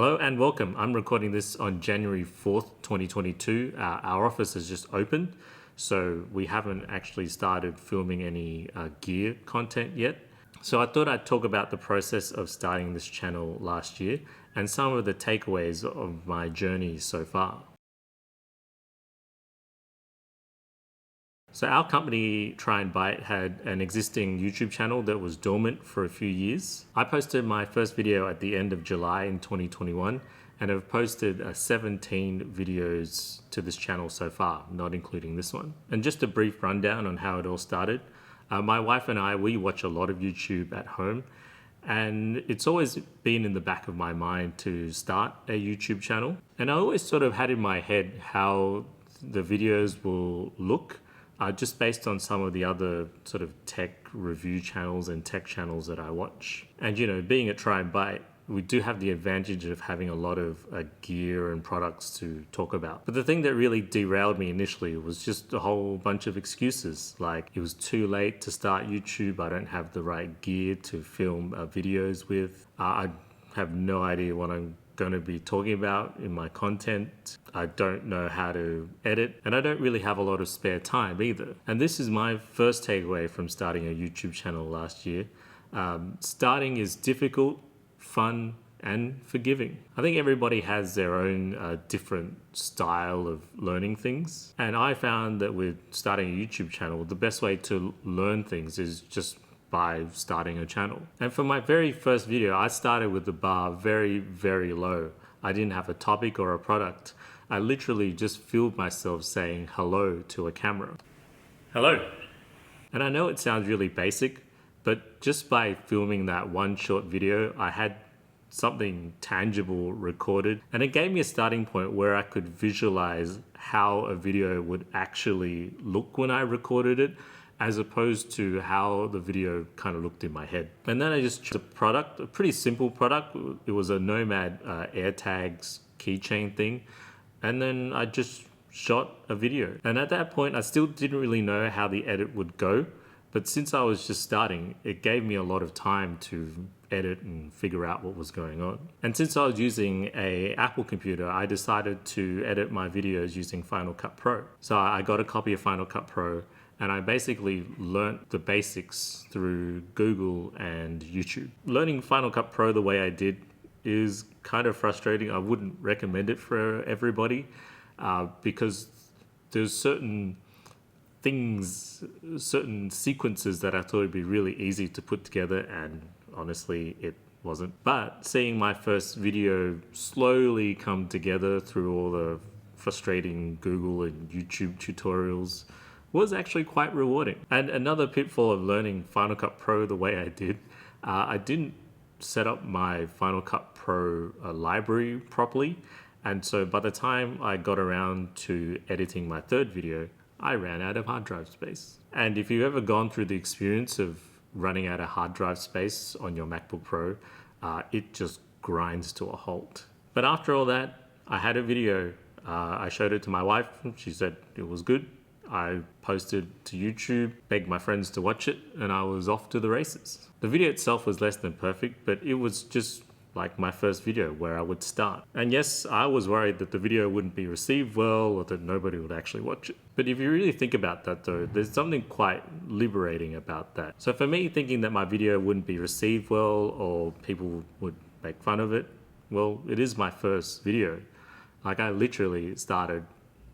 Hello and welcome. I'm recording this on January 4th, 2022. Our office has just opened, so we haven't actually started filming any gear content yet. So I thought I'd talk about the process of starting this channel last year and some of the takeaways of my journey so far. So our company, Try and Bite, had an existing YouTube channel that was dormant for a few years. I posted my first video at the end of July in 2021 and have posted 17 videos to this channel so far, not including this one. And just a brief rundown on how it all started. My wife and I, we watch a lot of YouTube at home, and it's always been in the back of my mind to start a YouTube channel. And I always sort of had in my head how the videos will look, just based on some of the other sort of tech review channels and tech channels that I watch. And you know, being at Try and Bite, we do have the advantage of having a lot of gear and products to talk about. But the thing that really derailed me initially was just a whole bunch of excuses. Like, it was too late to start YouTube, I don't have the right gear to film videos with, I have no idea what I'm going to be talking about in my content. I don't know how to edit, and I don't really have a lot of spare time either. And this is my first takeaway from starting a YouTube channel last year. Starting is difficult, fun, and forgiving. I think everybody has their own different style of learning things. And I found that with starting a YouTube channel, the best way to learn things is just by starting a channel. And for my very first video, I started with the bar very, very low. I didn't have a topic or a product. I literally just filmed myself saying hello to a camera. Hello. And I know it sounds really basic, but just by filming that one short video, I had something tangible recorded, and it gave me a starting point where I could visualize how a video would actually look when I recorded it, as opposed to how the video kind of looked in my head. And then I just chose a product, a pretty simple product. It was a Nomad AirTags keychain thing. And then I just shot a video. And at that point, I still didn't really know how the edit would go. But since I was just starting, it gave me a lot of time to edit and figure out what was going on. And since I was using an Apple computer, I decided to edit my videos using Final Cut Pro. So I got a copy of Final Cut Pro, and I basically learnt the basics through Google and YouTube. Learning Final Cut Pro the way I did is kind of frustrating. I wouldn't recommend it for everybody because there's certain things, certain sequences that I thought would be really easy to put together, and honestly, it wasn't. But seeing my first video slowly come together through all the frustrating Google and YouTube tutorials was actually quite rewarding. And another pitfall of learning Final Cut Pro the way I did, I didn't set up my Final Cut Pro library properly. And so by the time I got around to editing my third video, I ran out of hard drive space. And if you've ever gone through the experience of running out of hard drive space on your MacBook Pro, it just grinds to a halt. But after all that, I had a video. I showed it to my wife. She said it was good. I posted to YouTube, begged my friends to watch it, and I was off to the races. The video itself was less than perfect, but it was just like my first video where I would start. And yes, I was worried that the video wouldn't be received well or that nobody would actually watch it. But if you really think about that though, there's something quite liberating about that. So for me, thinking that my video wouldn't be received well or people would make fun of it, well, it is my first video. Like, I literally started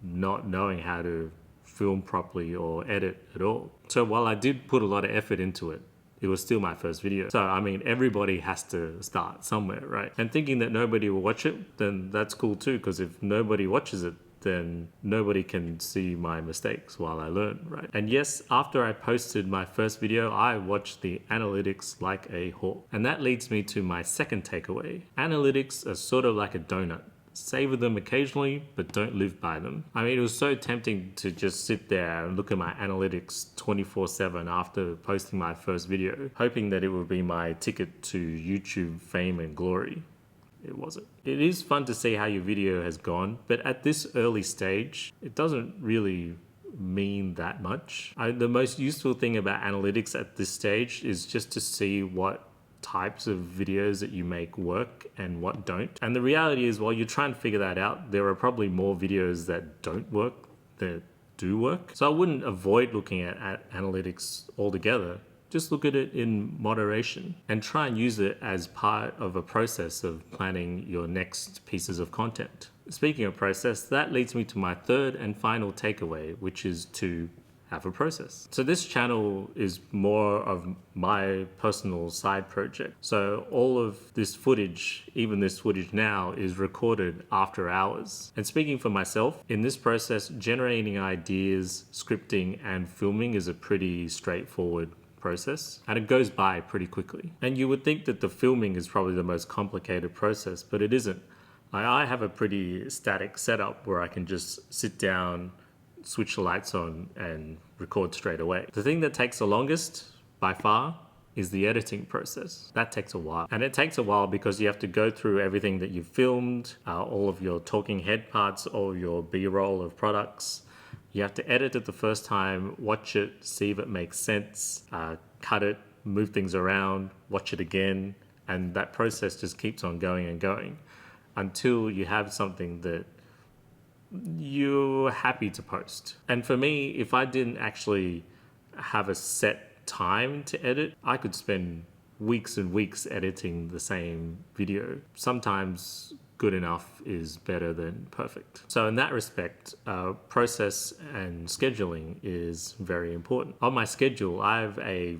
not knowing how to film properly or edit at all. So while I did put a lot of effort into it, it was still my first video. So I mean, everybody has to start somewhere, right? And thinking that nobody will watch it, then that's cool too, because if nobody watches it, then nobody can see my mistakes while I learn, right? And yes, after I posted my first video, I watched the analytics like a hawk. And that leads me to my second takeaway. Analytics are sort of like a donut. Savor them occasionally, but don't live by them. I mean, it was so tempting to just sit there and look at my analytics 24/7 after posting my first video, hoping that it would be my ticket to YouTube fame and glory. It wasn't. It is fun to see how your video has gone, but at this early stage, it doesn't really mean that much. The most useful thing about analytics at this stage is just to see what types of videos that you make work and what don't. And the reality is, while you're trying to figure that out, there are probably more videos that don't work that do work. So I wouldn't avoid looking at analytics altogether. Just look at it in moderation and try and use it as part of a process of planning your next pieces of content. Speaking of process, that leads me to my third and final takeaway, which is to have a process. So this channel is more of my personal side project. So all of this footage, even this footage now, is recorded after hours. And speaking for myself, in this process, generating ideas, scripting, and filming is a pretty straightforward process, and it goes by pretty quickly. And you would think that the filming is probably the most complicated process, but it isn't. I have a pretty static setup where I can just sit down, switch the lights on, and record straight away. The thing that takes the longest, by far, is the editing process. That takes a while. And it takes a while because you have to go through everything that you've filmed, all of your talking head parts, all your B-roll of products. You have to edit it the first time, watch it, see if it makes sense, cut it, move things around, watch it again, and that process just keeps on going and going until you have something that you're happy to post. And for me, if I didn't actually have a set time to edit, I could spend weeks and weeks editing the same video. Sometimes good enough is better than perfect. So in that respect, process and scheduling is very important. On my schedule, I have a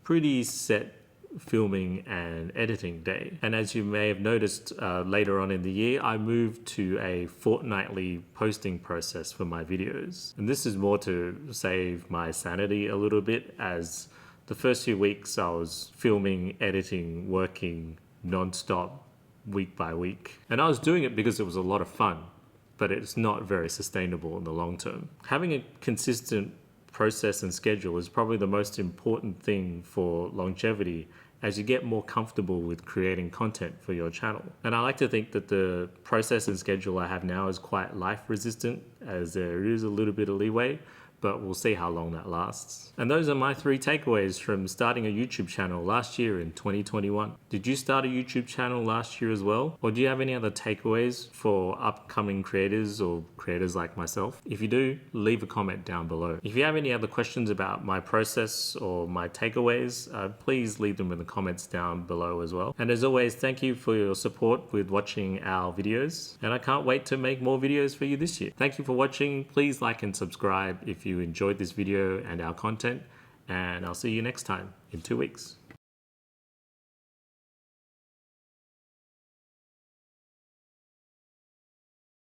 pretty set filming and editing day. And as you may have noticed later on in the year, I moved to a fortnightly posting process for my videos. And this is more to save my sanity a little bit, as the first few weeks I was filming, editing, working non-stop, week by week. And I was doing it because it was a lot of fun, but it's not very sustainable in the long term. Having a consistent process and schedule is probably the most important thing for longevity as you get more comfortable with creating content for your channel. And I like to think that the process and schedule I have now is quite life resistant, as there is a little bit of leeway, but we'll see how long that lasts. And those are my 3 takeaways from starting a YouTube channel last year in 2021. Did you start a YouTube channel last year as well? Or do you have any other takeaways for upcoming creators or creators like myself? If you do, leave a comment down below. If you have any other questions about my process or my takeaways, please leave them in the comments down below as well. And as always, thank you for your support with watching our videos. And I can't wait to make more videos for you this year. Thank you for watching. Please like and subscribe if you enjoyed this video and our content, and I'll see you next time in 2 weeks.